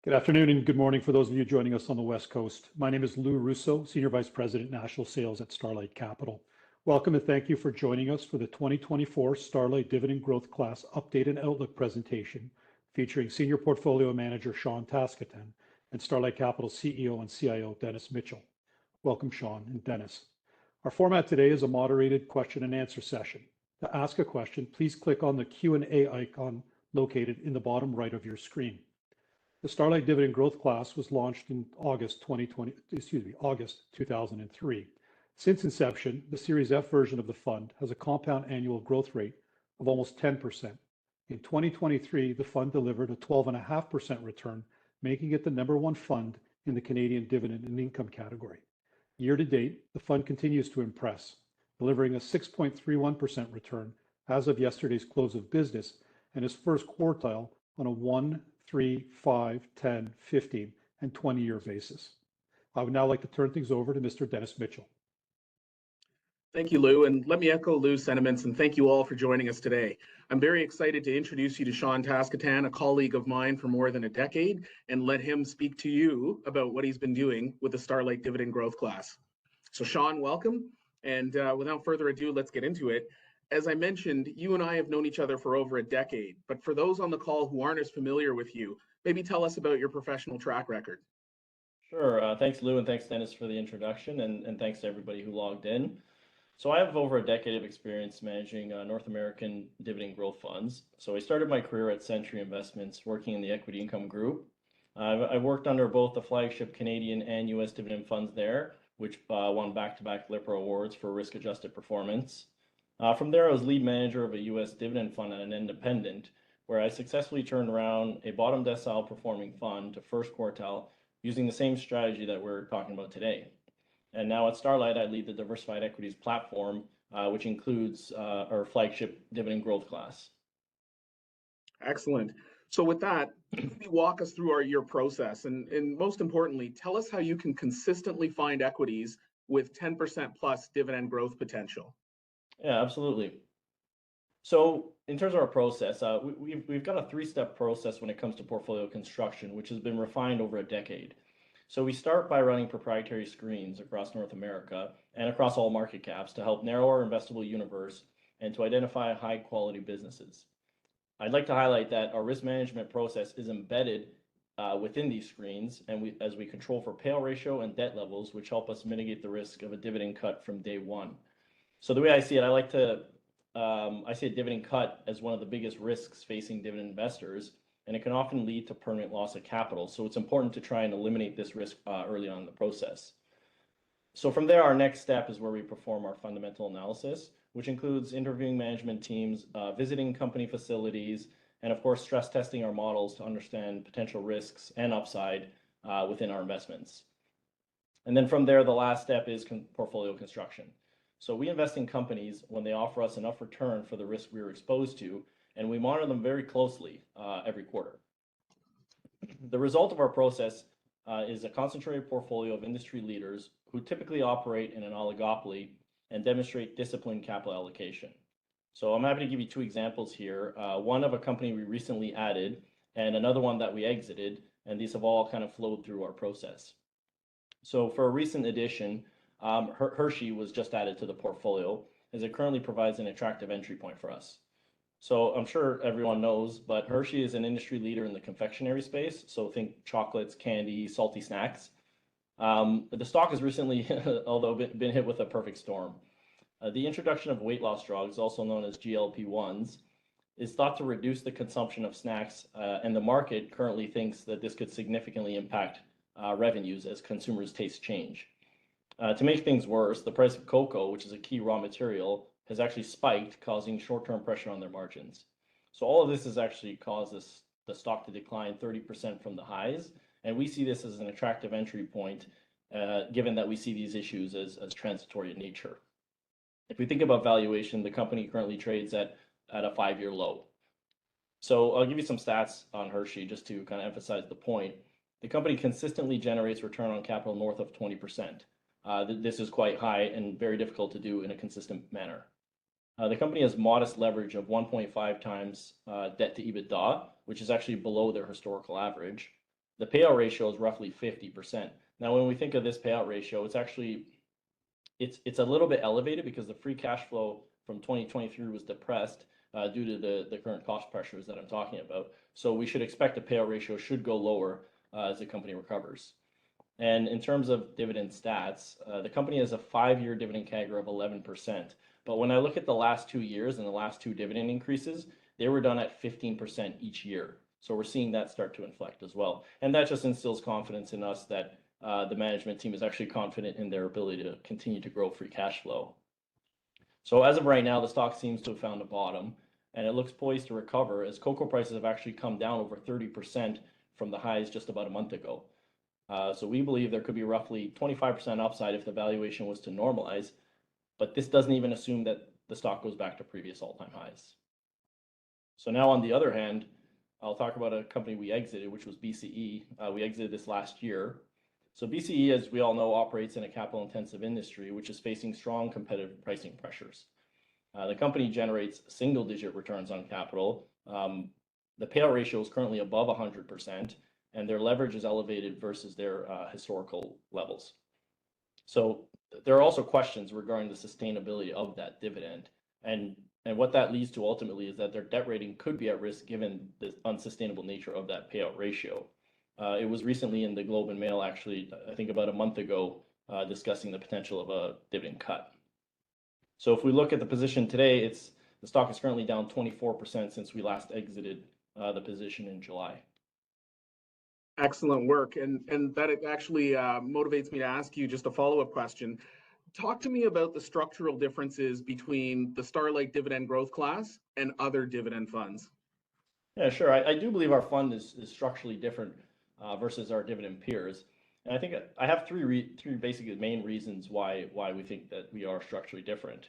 Good afternoon and good morning for those of you joining us on the West Coast. My name is Lou Russo, Senior Vice President, National Sales at Starlight Capital. Welcome and thank you for joining us for the 2024 Starlight Dividend Growth Class Update and Outlook presentation featuring Senior Portfolio Manager Sean Tascatan and Starlight Capital CEO and CIO Dennis Mitchell. Welcome, Sean and Dennis. Our format today is a moderated question and answer session. To ask a question, please click on the Q&A icon located in the bottom right of your screen. The Starlight Dividend Growth Class was launched in August 2003. Since inception, the Series F version of the fund has a compound annual growth rate of almost 10%. In 2023, the fund delivered a 12.5% return, making it the #1 fund in the Canadian dividend and income category. Year to date, the fund continues to impress, delivering a 6.31% return as of yesterday's close of business and is first quartile on a 1, 3, 5, 10, 15, and 20-year basis. I would now like to turn things over to Mr. Dennis Mitchell. Thank you, Lou, and let me echo Lou's sentiments and thank you all for joining us today. I'm very excited to introduce you to Sean Tascatan, a colleague of mine for more than a decade, and let him speak to you about what he's been doing with the Starlight Dividend Growth Class. So Sean, welcome, and without further ado, let's get into it. As I mentioned, you and I have known each other for over a decade, but for those on the call who aren't as familiar with you, maybe tell us about your professional track record. Sure. Thanks, Lou, and thanks, Dennis, for the introduction, and thanks to everybody who logged in. So I have over a decade of experience managing North American dividend growth funds. So I started my career at Century Investments, working in the equity income group. I worked under both the flagship Canadian and U.S. dividend funds there, which won back-to-back Lipper Awards for risk-adjusted performance. From there, I was lead manager of a U.S. dividend fund at an independent, where I successfully turned around a bottom decile performing fund to first quartile using the same strategy that we're talking about today. And now at Starlight, I lead the diversified equities platform, which includes our flagship dividend growth class. Excellent. So with that, maybe walk us through your process, and most importantly, tell us how you can consistently find equities with 10% plus dividend growth potential. Yeah, absolutely. So in terms of our process, we've got a 3-step process when it comes to portfolio construction, which has been refined over a decade. So we start by running proprietary screens across North America and across all market caps to help narrow our investable universe and to identify high quality businesses. I'd like to highlight that our risk management process is embedded within these screens, and as we control for payout ratio and debt levels, which help us mitigate the risk of a dividend cut from day one. So the way I see it, I see a dividend cut as one of the biggest risks facing dividend investors, and it can often lead to permanent loss of capital. So it's important to try and eliminate this risk early on in the process. So from there, our next step is where we perform our fundamental analysis, which includes interviewing management teams, visiting company facilities, and of course, stress testing our models to understand potential risks and upside within our investments. And then from there, the last step is portfolio construction. So we invest in companies when they offer us enough return for the risk we are exposed to, and we monitor them very closely every quarter. The result of our process is a concentrated portfolio of industry leaders who typically operate in an oligopoly and demonstrate disciplined capital allocation. So I'm happy to give you 2 examples here, one of a company we recently added and another one that we exited, and these have all kind of flowed through our process. So for a recent addition, Hershey was just added to the portfolio as it currently provides an attractive entry point for us. So I'm sure everyone knows, but Hershey is an industry leader in the confectionery space. So think chocolates, candy, salty snacks. The stock has recently, although been hit with a perfect storm. The introduction of weight loss drugs, also known as GLP-1s, is thought to reduce the consumption of snacks, and the market currently thinks that this could significantly impact revenues as consumers' tastes change. To make things worse, the price of cocoa, which is a key raw material, has actually spiked, causing short-term pressure on their margins. So all of this has actually caused the stock to decline 30% from the highs, and we see this as an attractive entry point, given that we see these issues as transitory in nature. If we think about valuation, the company currently trades at a 5-year low. So I'll give you some stats on Hershey just to kind of emphasize the point. The company consistently generates return on capital north of 20%. This is quite high and very difficult to do in a consistent manner. The company has modest leverage of 1.5 times debt to EBITDA, which is actually below their historical average. the payout ratio is roughly 50%. Now, when we think of this payout ratio, it's actually it's a little bit elevated because the free cash flow from 2023 was depressed due to the current cost pressures that I'm talking about. So we should expect the payout ratio should go lower as the company recovers. And in terms of dividend stats, the company has a 5-year dividend CAGR of 11%. But when I look at the last 2 years and the last 2 dividend increases, they were done at 15% each year. So we're seeing that start to inflect as well. And that just instills confidence in us that the management team is actually confident in their ability to continue to grow free cash flow. So as of right now, the stock seems to have found a bottom, and it looks poised to recover as cocoa prices have actually come down over 30% from the highs just about a month ago. So we believe there could be roughly 25% upside if the valuation was to normalize, but this doesn't even assume that the stock goes back to previous all-time highs. So now on the other hand, I'll talk about a company we exited, which was BCE. We exited this last year. So BCE, as we all know, operates in a capital-intensive industry, which is facing strong competitive pricing pressures. The company generates single-digit returns on capital. The payout ratio is currently above 100%, and their leverage is elevated versus their historical levels. So there are also questions regarding the sustainability of that dividend. And what that leads to ultimately is that their debt rating could be at risk given the unsustainable nature of that payout ratio. It was recently in the Globe and Mail, actually, I think about a month ago, discussing the potential of a dividend cut. So if we look at the position today, the stock is currently down 24% since we last exited the position in July. Excellent work. And that actually motivates me to ask you just a follow-up question. Talk to me about the structural differences between the Starlight Dividend Growth Class and other dividend funds. Yeah, sure. I do believe our fund is structurally different versus our dividend peers. And I think I have three basically main reasons why we think that we are structurally different.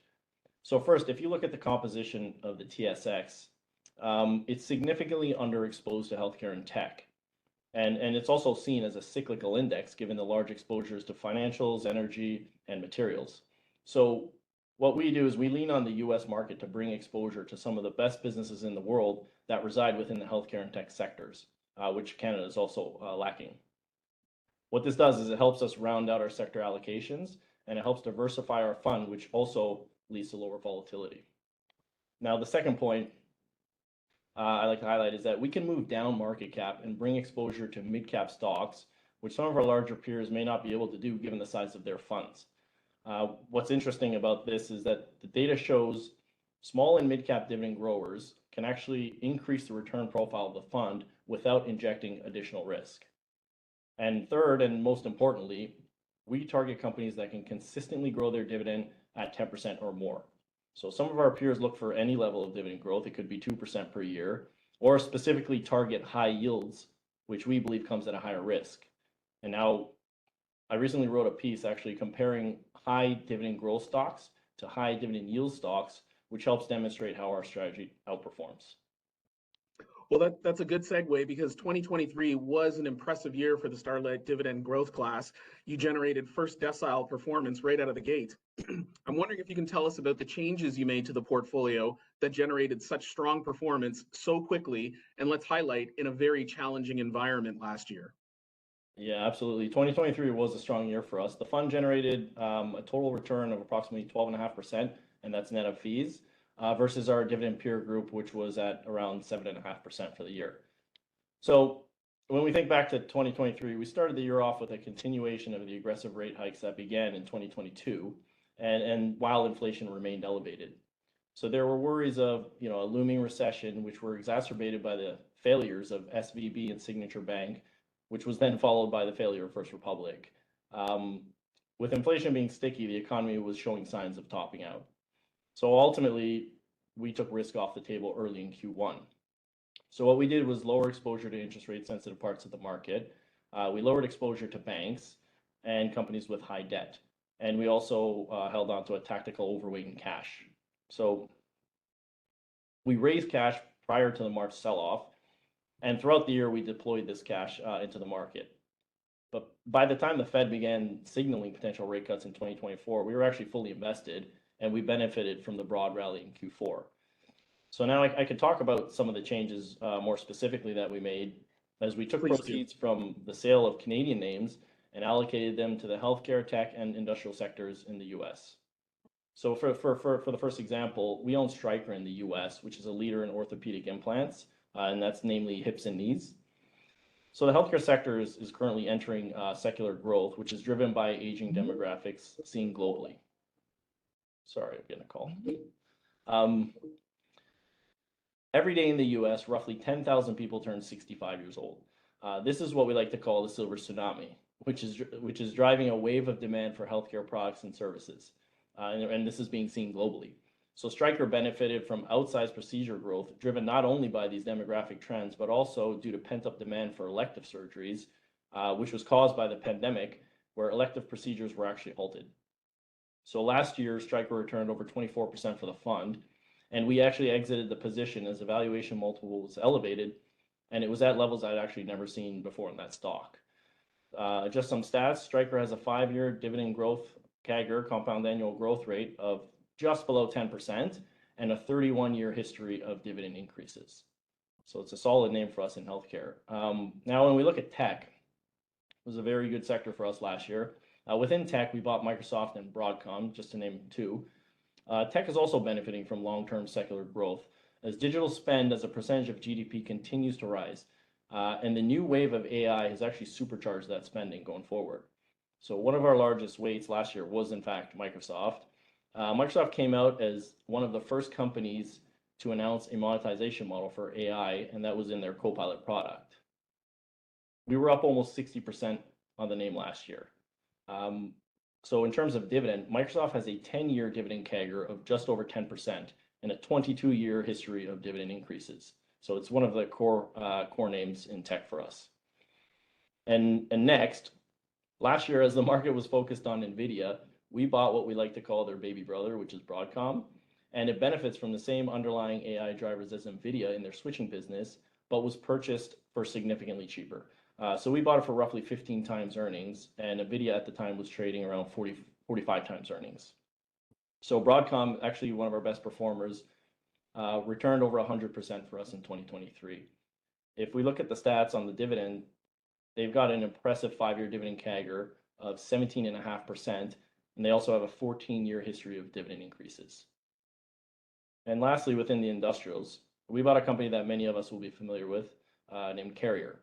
So first, if you look at the composition of the TSX, it's significantly underexposed to healthcare and tech. And it's also seen as a cyclical index given the large exposures to financials, energy, and materials. So what we do is we lean on the US market to bring exposure to some of the best businesses in the world that reside within the healthcare and tech sectors, which Canada is also lacking. What this does is it helps us round out our sector allocations, and it helps diversify our fund, which also leads to lower volatility. Now, the second point I like to highlight is that we can move down market cap and bring exposure to mid-cap stocks, which some of our larger peers may not be able to do given the size of their funds. What's interesting about this is that the data shows small and mid-cap dividend growers can actually increase the return profile of the fund without injecting additional risk. And third, and most importantly, we target companies that can consistently grow their dividend at 10% or more. So some of our peers look for any level of dividend growth. It could be 2% per year, or specifically target high yields, which we believe comes at a higher risk. And now I recently wrote a piece actually comparing high dividend growth stocks to high dividend yield stocks, which helps demonstrate how our strategy outperforms. Well, that's a good segue because 2023 was an impressive year for the Starlight Dividend Growth Class. You generated first decile performance right out of the gate. I'm wondering if you can tell us about the changes you made to the portfolio that generated such strong performance so quickly, and let's highlight in a very challenging environment last year. Yeah, absolutely. 2023 was a strong year for us. The fund generated a total return of approximately 12.5%, and that's net of fees. Versus our dividend peer group, which was at around 7.5% for the year. So when we think back to 2023, we started the year off with a continuation of the aggressive rate hikes that began in 2022, and while inflation remained elevated. So there were worries of a looming recession, which were exacerbated by the failures of SVB and Signature Bank, which was then followed by the failure of First Republic. With inflation being sticky, the economy was showing signs of topping out. So ultimately, we took risk off the table early in Q1. So what we did was lower exposure to interest rate sensitive parts of the market. We lowered exposure to banks and companies with high debt. And we also held on to a tactical overweight in cash. So we raised cash prior to the March sell-off. And throughout the year, we deployed this cash into the market. But by the time the Fed began signaling potential rate cuts in 2024, we were actually fully invested, and we benefited from the broad rally in Q4. So now I could talk about some of the changes more specifically that we made. as we took Please do. proceeds from the sale of Canadian names and allocated them to the healthcare, tech, and industrial sectors in the US. So for the first example, we own Stryker in the US, which is a leader in orthopedic implants, and that's namely hips and knees. So the healthcare sector is currently entering secular growth, which is driven by aging demographics seen globally. Sorry, I'm getting a call. Every day in the US, roughly 10,000 people turn 65 years old. This is what we like to call the silver tsunami, which is driving a wave of demand for healthcare products and services. And this is being seen globally. So Stryker benefited from outsized procedure growth, driven not only by these demographic trends, but also due to pent-up demand for elective surgeries, which was caused by the pandemic, where elective procedures were actually halted. So last year, Stryker returned over 24% for the fund, and we actually exited the position as the valuation multiple was elevated, and it was at levels I'd actually never seen before in that stock. Just some stats, Stryker has a 5-year dividend growth CAGR, compound annual growth rate, of just below 10% and a 31-year history of dividend increases. So it's a solid name for us in healthcare. Now, when we look at tech, it was a very good sector for us last year. Within tech, we bought Microsoft and Broadcom, just to name two. Tech is also benefiting from long-term secular growth as digital spend as a percentage of GDP continues to rise. And the new wave of AI has actually supercharged that spending going forward. So one of our largest weights last year was, in fact, Microsoft. Microsoft came out as one of the first companies to announce a monetization model for AI, and that was in their Copilot product. We were up almost 60% on the name last year. So in terms of dividend, Microsoft has a 10-year dividend CAGR of just over 10% and a 22-year history of dividend increases. So it's one of the core names in tech for us. And next, last year, as the market was focused on NVIDIA, we bought what we like to call their baby brother, which is Broadcom, and it benefits from the same underlying AI drivers as NVIDIA in their switching business, but was purchased for significantly cheaper. So we bought it for roughly 15 times earnings, and NVIDIA at the time was trading around 45 times earnings. So Broadcom, actually one of our best performers, returned over 100% for us in 2023. If we look at the stats on the dividend, they've got an impressive 5-year dividend CAGR of 17.5%, and they also have a 14-year history of dividend increases. And lastly, within the industrials, we bought a company that many of us will be familiar with, named Carrier.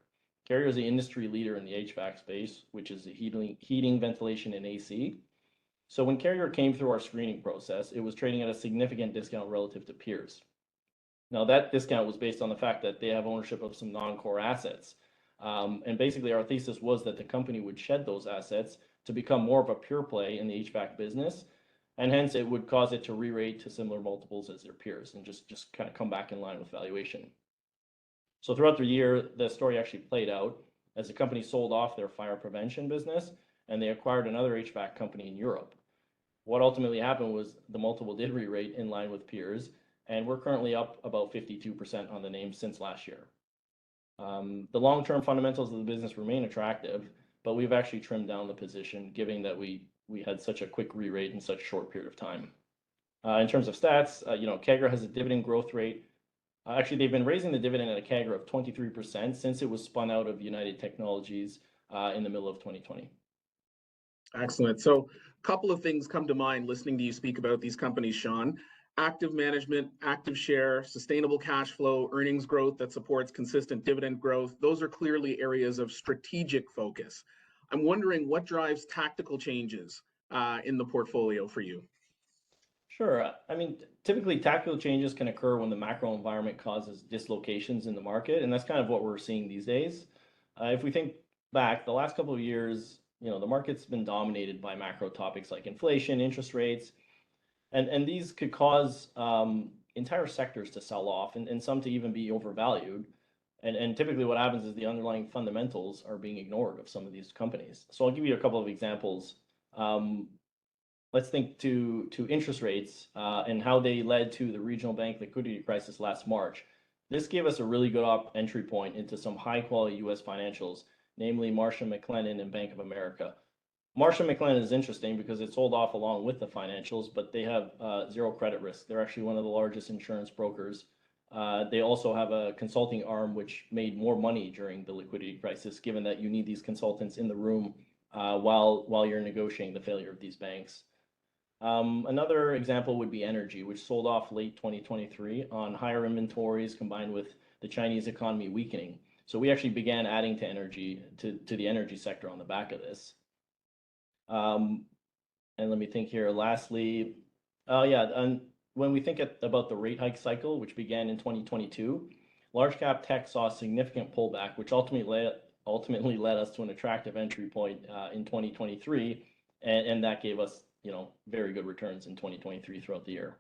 Carrier is the industry leader in the HVAC space, which is the heating, ventilation, and AC. So when Carrier came through our screening process, it was trading at a significant discount relative to peers. Now, that discount was based on the fact that they have ownership of some non-core assets. And basically, our thesis was that the company would shed those assets to become more of a pure play in the HVAC business, and hence it would cause it to re-rate to similar multiples as their peers and just kind of come back in line with valuation. So throughout the year, the story actually played out as the company sold off their fire prevention business and they acquired another HVAC company in Europe. What ultimately happened was the multiple did re-rate in line with peers, and we're currently up about 52% on the name since last year. The long-term fundamentals of the business remain attractive, but we've actually trimmed down the position, given that we had such a quick re-rate in such a short period of time. In terms of stats, CAGR has a dividend growth rate. Actually, they've been raising the dividend at a CAGR of 23% since it was spun out of United Technologies in the middle of 2020. Excellent. So a couple of things come to mind listening to you speak about these companies, Sean. Active management, active share, sustainable cash flow, earnings growth that supports consistent dividend growth. Those are clearly areas of strategic focus. I'm wondering what drives tactical changes in the portfolio for you? Sure. I mean, typically tactical changes can occur when the macro environment causes dislocations in the market, and that's kind of what we're seeing these days. If we think back, the last couple of years, the market's been dominated by macro topics like inflation, interest rates, and these could cause entire sectors to sell off and some to even be overvalued. And typically what happens is the underlying fundamentals are being ignored of some of these companies. So I'll give you a couple of examples. Let's think to interest rates and how they led to the regional bank liquidity crisis last March. This gave us a really good entry point into some high quality US financials, namely Marsh & McLennan and Bank of America. Marsh & McLennan is interesting because it sold off along with the financials, but they have zero credit risk. They're actually one of the largest insurance brokers They also have a consulting arm which made more money during the liquidity crisis, given that you need these consultants in the room while you're negotiating the failure of these banks. Another example would be energy, which sold off late 2023 on higher inventories combined with the Chinese economy weakening. So we actually began adding to energy to the energy sector on the back of this. And let me think here. Lastly, and when we think about the rate hike cycle, which began in 2022, large cap tech saw a significant pullback, which ultimately led us to an attractive entry point in 2023, and that gave us very good returns in 2023 throughout the year.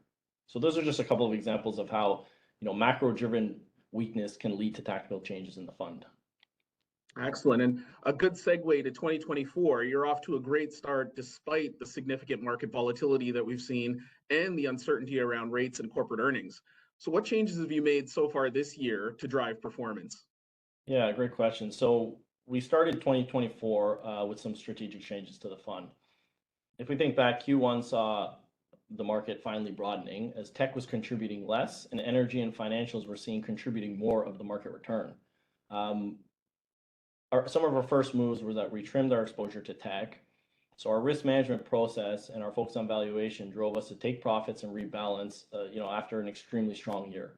So those are just a couple of examples of how macro-driven weakness can lead to tactical changes in the fund. Excellent. And a good segue to 2024. You're off to a great start despite the significant market volatility that we've seen and the uncertainty around rates and corporate earnings. So what changes have you made so far this year to drive performance? Yeah, great question. So we started 2024 with some strategic changes to the fund. If we think back, Q1 saw the market finally broadening as tech was contributing less and energy and financials were seen contributing more of the market return. Some of our first moves were that we trimmed our exposure to tech. So our risk management process and our focus on valuation drove us to take profits and rebalance, after an extremely strong year.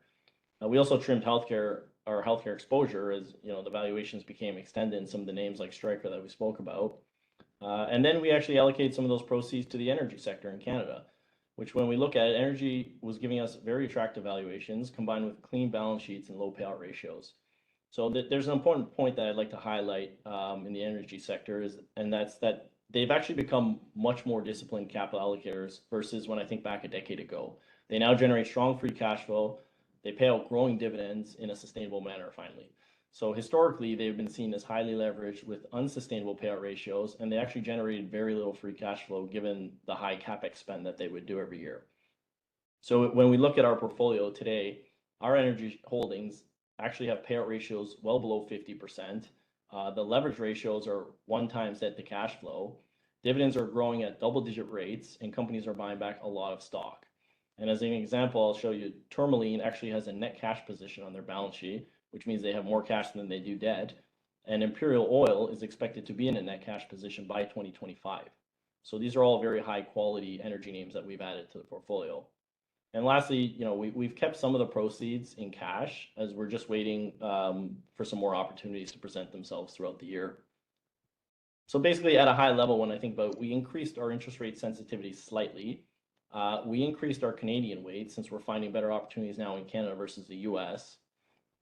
We also trimmed our healthcare exposure as the valuations became extended in some of the names like Stryker that we spoke about. And then we actually allocated some of those proceeds to the energy sector in Canada, which when we look at it, energy was giving us very attractive valuations combined with clean balance sheets and low payout ratios. So there's an important point that I'd like to highlight in the energy sector and that's that they've actually become much more disciplined capital allocators versus when I think back a decade ago. They now generate strong free cash flow. They pay out growing dividends in a sustainable manner finally. So historically, they've been seen as highly leveraged with unsustainable payout ratios, and they actually generated very little free cash flow given the high capex spend that they would do every year. So when we look at our portfolio today, our energy holdings actually have payout ratios well below 50%. The leverage ratios are 1x debt to cash flow. Dividends are growing at double-digit rates, and companies are buying back a lot of stock. And as an example, I'll show you Tourmaline actually has a net cash position on their balance sheet, which means they have more cash than they do debt. And Imperial Oil is expected to be in a net cash position by 2025. So these are all very high quality energy names that we've added to the portfolio. And lastly, we've kept some of the proceeds in cash as we're just waiting for some more opportunities to present themselves throughout the year. So basically at a high level, when I think about, we increased our interest rate sensitivity slightly. We increased our Canadian weight since we're finding better opportunities now in Canada versus the US.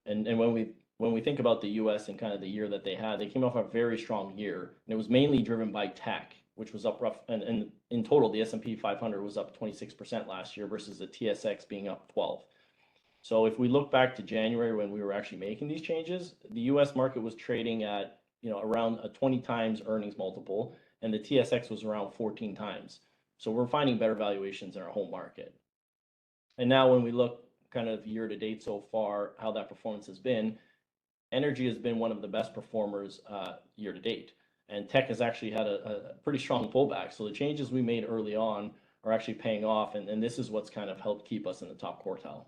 And when we think about the US and kind of the year that they had, they came off a very strong year, and it was mainly driven by tech, which was up rough, and in total, the S&P 500 was up 26% last year versus the TSX being up 12%. So if we look back to January when we were actually making these changes, the US market was trading at around a 20x earnings multiple, and the TSX was around 14x. So we're finding better valuations in our home market. And now when we look kind of year to date so far, how that performance has been, energy has been one of the best performers year to date. And tech has actually had a pretty strong pullback. So the changes we made early on are actually paying off. And this is what's kind of helped keep us in the top quartile.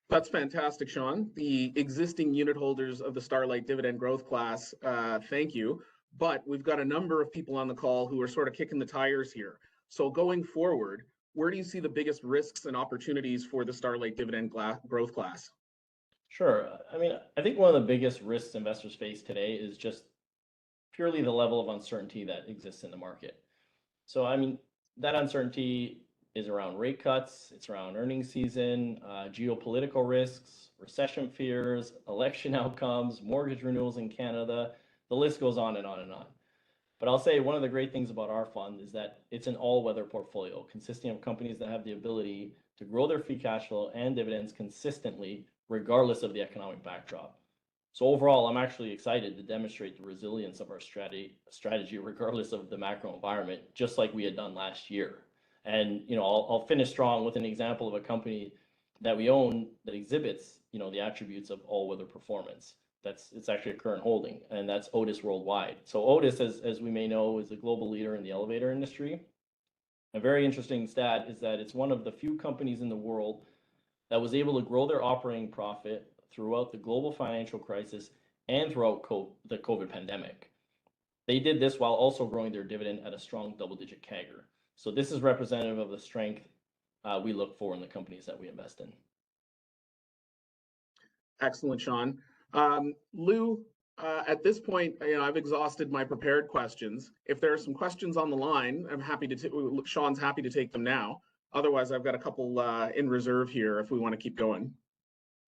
That's fantastic, Sean. The existing unit holders of the Starlight Dividend Growth Class, thank you. But we've got a number of people on the call who are sort of kicking the tires here. So going forward, where do you see the biggest risks and opportunities for the Starlight Dividend Growth Class? Sure. I mean, I think one of the biggest risks investors face today is just purely the level of uncertainty that exists in the market. So, I mean, that uncertainty is around rate cuts, it's around earnings season, geopolitical risks, recession fears, election outcomes, mortgage renewals in Canada. The list goes on and on and on. But I'll say one of the great things about our fund is that it's an all-weather portfolio consisting of companies that have the ability to grow their free cash flow and dividends consistently, regardless of the economic backdrop. So overall, I'm actually excited to demonstrate the resilience of our strategy regardless of the macro environment, just like we had done last year. And I'll finish strong with an example of a company that we own that exhibits the attributes of all-weather performance. It's actually a current holding, and that's Otis Worldwide. So Otis, as we may know, is a global leader in the elevator industry. A very interesting stat is that it's one of the few companies in the world that was able to grow their operating profit throughout the global financial crisis and throughout the COVID pandemic. They did this while also growing their dividend at a strong double-digit CAGR. So this is representative of the strength we look for in the companies that we invest in. Excellent, Sean. Lou, at this point, I've exhausted my prepared questions. If there are some questions on the line, Sean's happy to take them now. Otherwise, I've got a couple in reserve here if we want to keep going.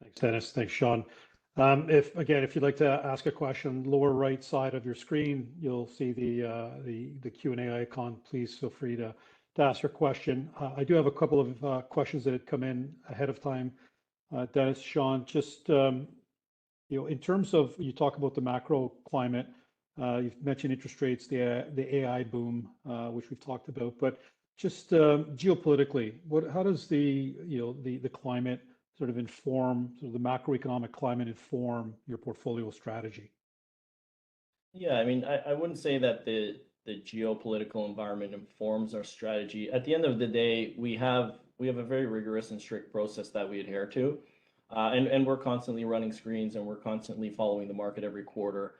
Thanks, Dennis. Thanks, Sean. If you'd like to ask a question, lower right side of your screen, you'll see the Q&A icon. Please feel free to ask your question. I do have a couple of questions that had come in ahead of time. Dennis, Sean, just in terms of, you talk about the macro climate, you've mentioned interest rates, the AI boom, which we've talked about, but just geopolitically, how does the climate sort of inform, the macroeconomic climate inform your portfolio strategy? Yeah, I mean, I wouldn't say that the geopolitical environment informs our strategy. At the end of the day, we have a very rigorous and strict process that we adhere to. And we're constantly running screens and we're constantly following the market every quarter.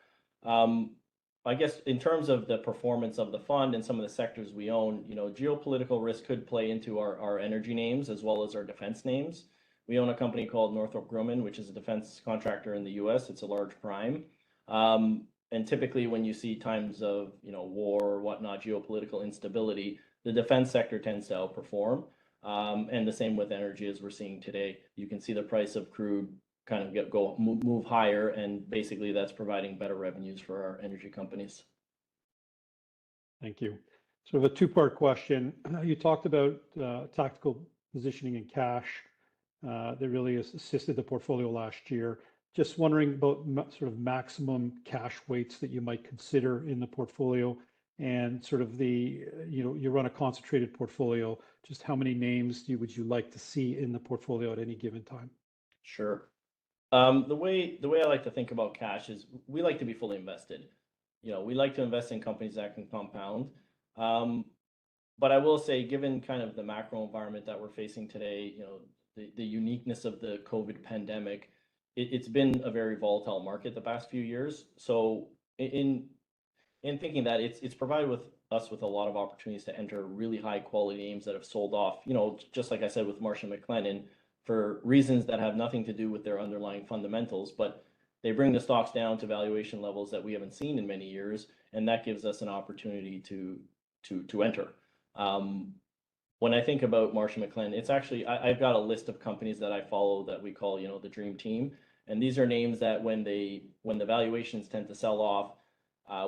I guess in terms of the performance of the fund and some of the sectors we own, geopolitical risk could play into our energy names as well as our defense names. We own a company called Northrop Grumman, which is a defense contractor in the US. It's a large prime. And typically when you see times of war or whatnot, geopolitical instability, the defense sector tends to outperform. And the same with energy as we're seeing today. You can see the price of crude kind of move higher, and basically that's providing better revenues for our energy companies. Thank you. Sort of a two-part question. You talked about tactical positioning in cash that really has assisted the portfolio last year. Just wondering about sort of maximum cash weights that you might consider in the portfolio, and sort of you run a concentrated portfolio. Just how many names would you like to see in the portfolio at any given time? Sure. The way I like to think about cash is we like to be fully invested. We like to invest in companies that can compound. But I will say, given kind of the macro environment that we're facing today, the uniqueness of the COVID pandemic, it's been a very volatile market the past few years. So in thinking that, it's provided us with a lot of opportunities to enter really high quality names that have sold off, just like I said with Marsh & McLennan, for reasons that have nothing to do with their underlying fundamentals, but they bring the stocks down to valuation levels that we haven't seen in many years, and that gives us an opportunity to enter. When I think about Marsh & McLennan, it's actually, I've got a list of companies that I follow that we call, the dream team. And these are names that when the valuations tend to sell off,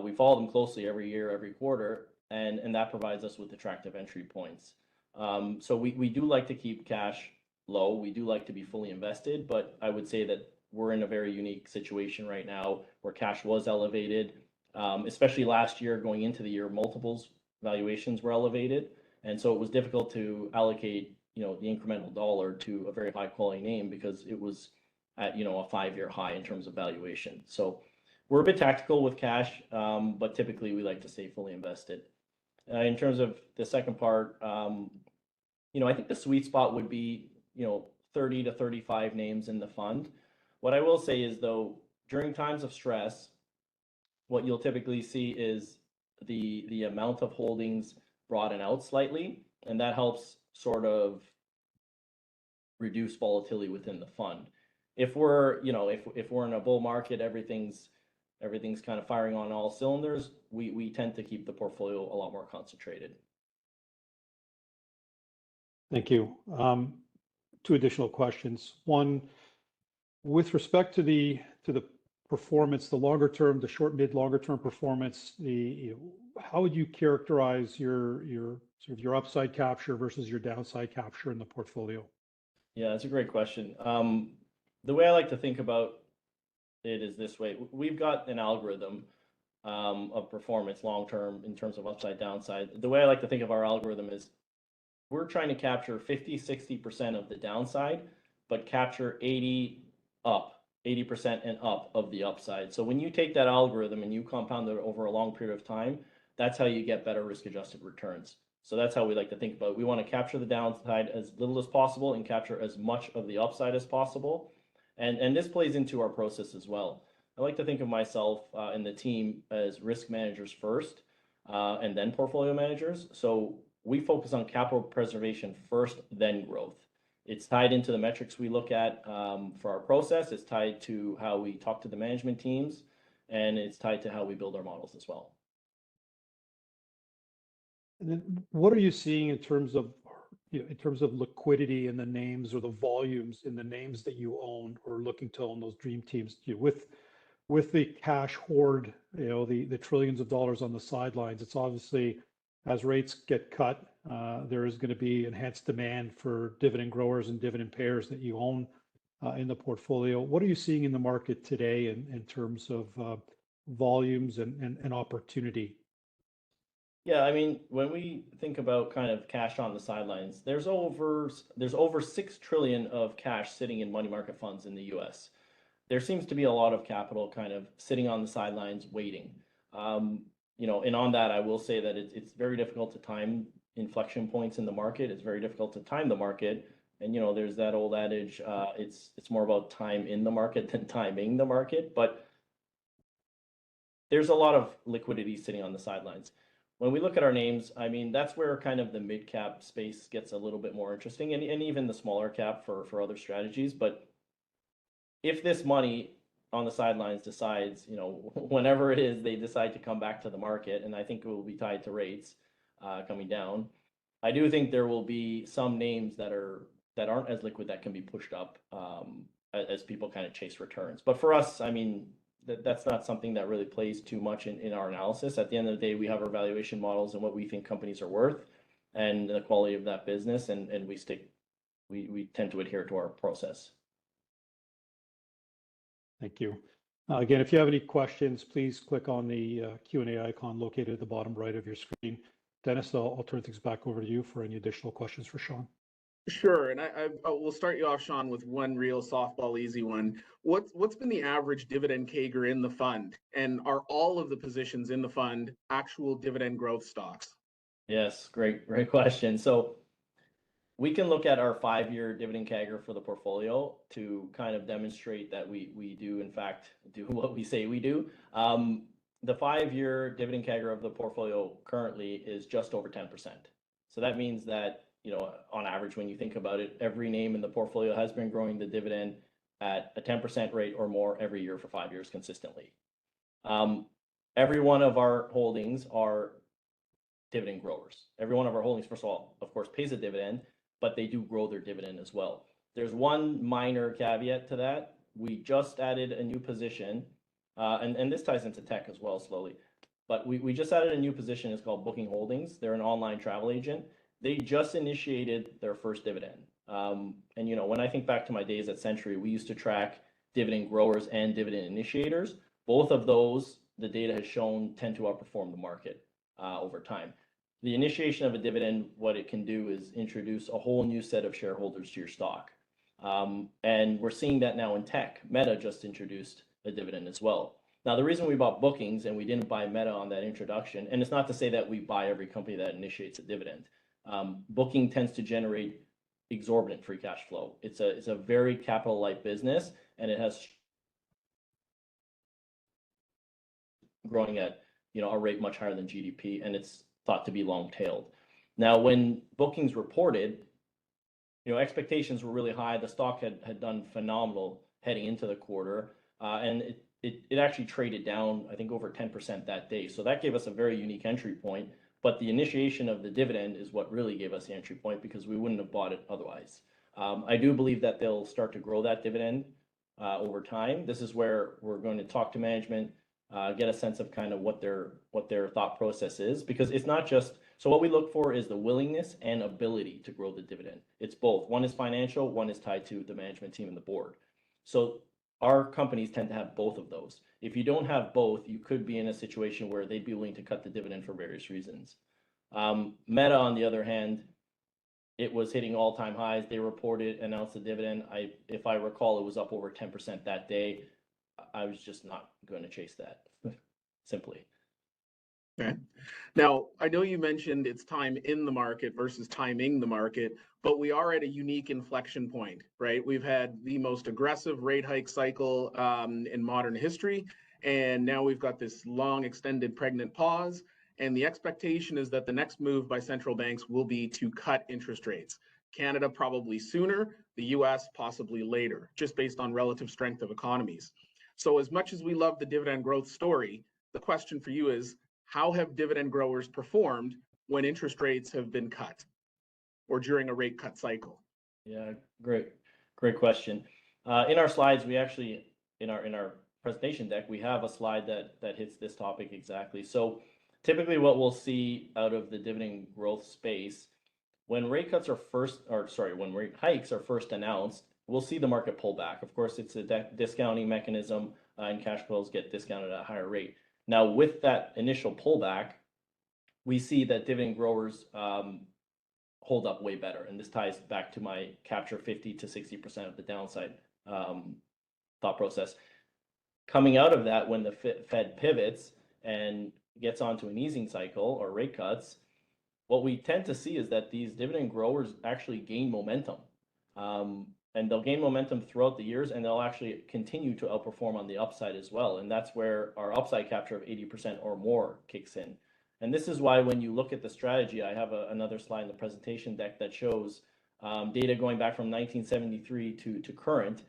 we follow them closely every year, every quarter, and that provides us with attractive entry points. So we do like to keep cash low. We do like to be fully invested, but I would say that we're in a very unique situation right now where cash was elevated, especially last year going into the year, multiples valuations were elevated. And so it was difficult to allocate, the incremental dollar to a very high quality name because it was at, a 5-year high in terms of valuation. So we're a bit tactical with cash, but typically we like to stay fully invested. In terms of the second part, I think the sweet spot would be, 30 to 35 names in the fund. What I will say is, though, during times of stress, what you'll typically see is the amount of holdings broaden out slightly, and that helps sort of reduce volatility within the fund. If we're, if we're in a bull market, everything's kind of firing on all cylinders, we tend to keep the portfolio a lot more concentrated. Thank you. 2 additional questions. One, with respect to the performance, the longer term, the short, mid, longer term performance, how would you characterize your sort of your upside capture versus your downside capture in the portfolio? Yeah, that's a great question. The way I like to think about it is this way. We've got an algorithm of performance long term in terms of upside downside. The way I like to think of our algorithm is we're trying to capture 50-60% of the downside, but capture 80% and up of the upside. So when you take that algorithm and you compound it over a long period of time, that's how you get better risk adjusted returns. So that's how we like to think about it. We want to capture the downside as little as possible and capture as much of the upside as possible. And this plays into our process as well. I like to think of myself and the team as risk managers first, and then portfolio managers. So we focus on capital preservation first, then growth. It's tied into the metrics we look at for our process. It's tied to how we talk to the management teams, and it's tied to how we build our models as well. And then what are you seeing in terms of, in terms of liquidity in the names or the volumes in the names that you own or looking to own those dream teams, with the cash hoard, the trillions of dollars on the sidelines? It's obviously, as rates get cut, there is going to be enhanced demand for dividend growers and dividend payers that you own in the portfolio. What are you seeing in the market today in terms of volumes and opportunity? Yeah, I mean, when we think about kind of cash on the sidelines, there's over 6 trillion of cash sitting in money market funds in the US. There seems to be a lot of capital kind of sitting on the sidelines waiting. And on that, I will say that it's very difficult to time inflection points in the market. It's very difficult to time the market. And there's that old adage, it's more about time in the market than timing the market. But there's a lot of liquidity sitting on the sidelines. When we look at our names, I mean, that's where kind of the mid cap space gets a little bit more interesting, and even the smaller cap for other strategies. But if this money on the sidelines decides, whenever it is they decide to come back to the market, and I think it will be tied to rates coming down, I do think there will be some names that aren't as liquid that can be pushed up as people kind of chase returns. But for us, I mean, that's not something that really plays too much in our analysis. At the end of the day, we have our valuation models and what we think companies are worth and the quality of that business, and we tend to adhere to our process. Thank you. Again, if you have any questions, please click on the Q&A icon located at the bottom right of your screen. Dennis, I'll turn things back over to you for any additional questions for Sean. Sure, and I will start you off, Sean, with one real softball easy one. What's been the average dividend CAGR in the fund, and are all of the positions in the fund actual dividend growth stocks? Yes, great question. So we can look at our 5-year dividend CAGR for the portfolio to kind of demonstrate that we do in fact do what we say we do. The 5-year dividend CAGR of the portfolio currently is just over 10%. So that means that on average, when you think about it, every name in the portfolio has been growing the dividend at a 10% rate or more every year for 5 years consistently. Every one of our holdings are dividend growers. Every one of our holdings, first of all, of course, pays a dividend, but they do grow their dividend as well. There's one minor caveat to that. We just added a new position, and this ties into tech as well slowly. But we just added a new position. It's called Booking Holdings. They're an online travel agent. They just initiated their first dividend. And when I think back to my days at Century, we used to track dividend growers and dividend initiators. Both of those, the data has shown, tend to outperform the market over time. The initiation of a dividend, what it can do is introduce a whole new set of shareholders to your stock. And we're seeing that now in tech. Meta just introduced a dividend as well. Now, the reason we bought Bookings and we didn't buy Meta on that introduction, and it's not to say that we buy every company that initiates a dividend. Booking tends to generate exorbitant free cash flow. It's a very capital light business, and it has growing at a rate much higher than GDP, and it's thought to be long tailed. Now, when Bookings reported, expectations were really high. The stock had done phenomenal heading into the quarter, and it actually traded down, I think, over 10% that day. So that gave us a very unique entry point. But the initiation of the dividend is what really gave us the entry point, because we wouldn't have bought it otherwise. I do believe that they'll start to grow that dividend over time. This is where we're going to talk to management, get a sense of kind of what their thought process is, because it's not just, so what we look for is the willingness and ability to grow the dividend. It's both. One is financial, one is tied to the management team and the board. So our companies tend to have both of those. If you don't have both, you could be in a situation where they'd be willing to cut the dividend for various reasons. Meta, on the other hand, it was hitting all-time highs. They reported, announced the dividend. If I recall, it was up over 10% that day. I was just not going to chase that, simply. Okay. Now, I know you mentioned it's time in the market versus timing the market, but we are at a unique inflection point, right? We've had the most aggressive rate hike cycle in modern history, and now we've got this long, extended, pregnant pause. And the expectation is that the next move by central banks will be to cut interest rates. Canada probably sooner, the US possibly later, just based on relative strength of economies. So, as much as we love the dividend growth story, the question for you is, how have dividend growers performed when interest rates have been cut or during a rate cut cycle? Yeah, great question. In our slides, we actually, in our presentation deck, we have a slide that hits this topic exactly. So typically what we'll see out of the dividend growth space, when rate hikes are first announced, we'll see the market pull back. Of course, it's a discounting mechanism, and cash flows get discounted at a higher rate. Now, with that initial pullback, we see that dividend growers hold up way better. And this ties back to my capture 50 to 60% of the downside thought process. Coming out of that, when the Fed pivots and gets onto an easing cycle or rate cuts, what we tend to see is that these dividend growers actually gain momentum. And they'll gain momentum throughout the years, and they'll actually continue to outperform on the upside as well. And that's where our upside capture of 80% or more kicks in. And this is why when you look at the strategy, I have another slide in the presentation deck that shows data going back from 1973 to current.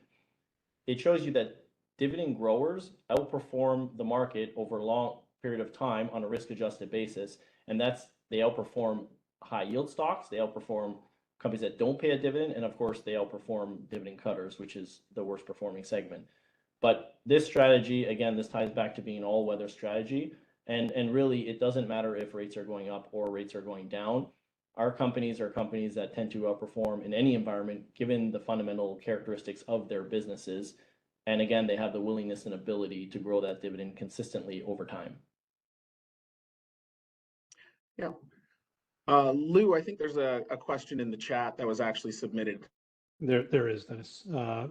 It shows you that dividend growers outperform the market over a long period of time on a risk-adjusted basis. And they outperform high yield stocks, they outperform companies that don't pay a dividend, and of course, they outperform dividend cutters, which is the worst performing segment. But this strategy, again, this ties back to being an all-weather strategy. And really, it doesn't matter if rates are going up or rates are going down. Our companies are companies that tend to outperform in any environment, given the fundamental characteristics of their businesses. And again, they have the willingness and ability to grow that dividend consistently over time. Yeah. Lou, I think there's a question in the chat that was actually submitted. There is, Dennis.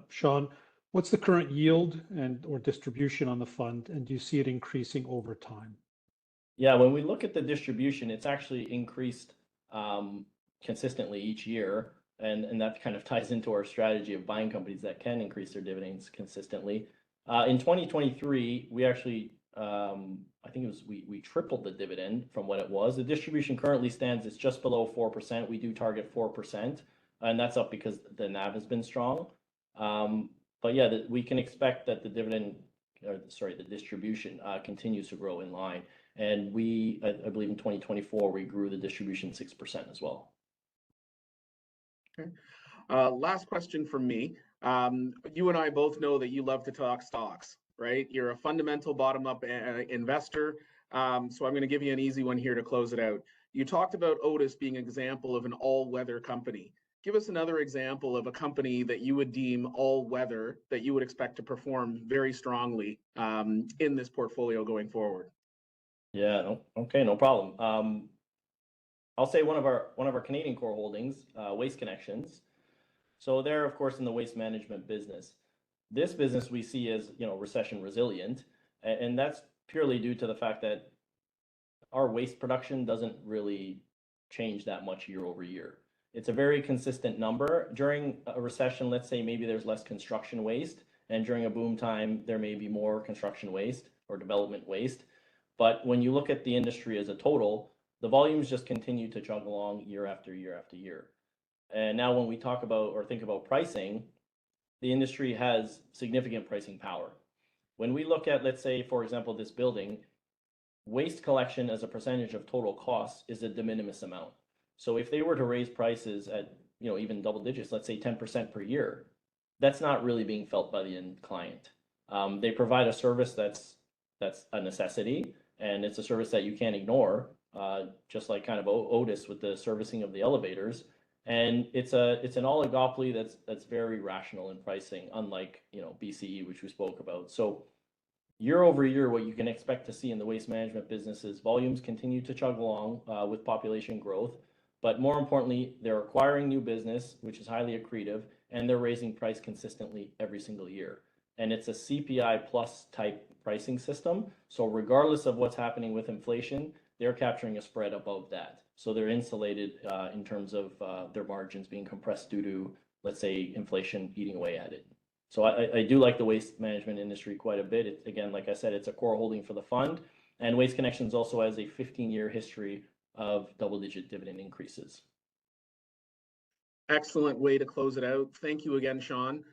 Sean, what's the current yield or distribution on the fund, and do you see it increasing over time? Yeah, when we look at the distribution, it's actually increased consistently each year. And that kind of ties into our strategy of buying companies that can increase their dividends consistently. In 2023, we actually, I think it was, we tripled the dividend from what it was. The distribution currently stands, it's just below 4%. We do target 4%, and that's up because the NAV has been strong. But yeah, we can expect that the distribution continues to grow in line. And I believe in 2024, we grew the distribution 6% as well. Okay. Last question from me. You and I both know that you love to talk stocks, right? You're a fundamental bottom-up investor. So I'm going to give you an easy one here to close it out. You talked about Otis being an example of an all-weather company. Give us another example of a company that you would deem all-weather that you would expect to perform very strongly in this portfolio going forward. Yeah, okay, no problem. I'll say one of our Canadian core holdings, Waste Connections. So they're of course in the waste management business. This business we see as recession resilient, and that's purely due to the fact that our waste production doesn't really change that much year over year. It's a very consistent number. During a recession, let's say maybe there's less construction waste, and during a boom time there may be more construction waste or development waste. But when you look at the industry as a total, the volumes just continue to chug along year after year after year. And now when we talk about or think about pricing, the industry has significant pricing power. When we look at, let's say, for example, this building, waste collection as a percentage of total costs is a de minimis amount. So if they were to raise prices at even double digits, let's say 10% per year, that's not really being felt by the end client. They provide a service that's a necessity, and it's a service that you can't ignore, just like kind of Otis with the servicing of the elevators. And it's an oligopoly that's very rational in pricing, unlike BCE, which we spoke about. So year over year, what you can expect to see in the waste management business is volumes continue to chug along with population growth, but more importantly, they're acquiring new business, which is highly accretive, and they're raising price consistently every single year. And it's a CPI plus type pricing system. So regardless of what's happening with inflation, they're capturing a spread above that. So they're insulated in terms of their margins being compressed due to, let's say, inflation eating away at it. So I do like the waste management industry quite a bit. Again, like I said, it's a core holding for the fund. And Waste Connections also has a 15-year history of double-digit dividend increases. Excellent way to close it out. Thank you again, Sean.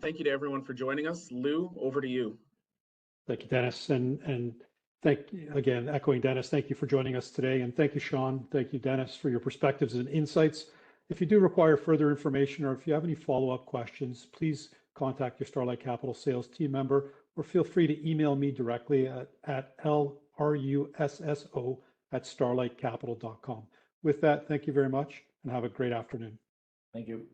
Thank you to everyone for joining us. Lou, over to you. Thank you, Dennis. And thank you again, echoing Dennis, thank you for joining us today. And thank you, Sean. Thank you, Dennis, for your perspectives and insights. If you do require further information or if you have any follow-up questions, please contact your Starlight Capital sales team member or feel free to email me directly at lrusso@starlightcapital.com. With that, thank you very much and have a great afternoon. Thank you.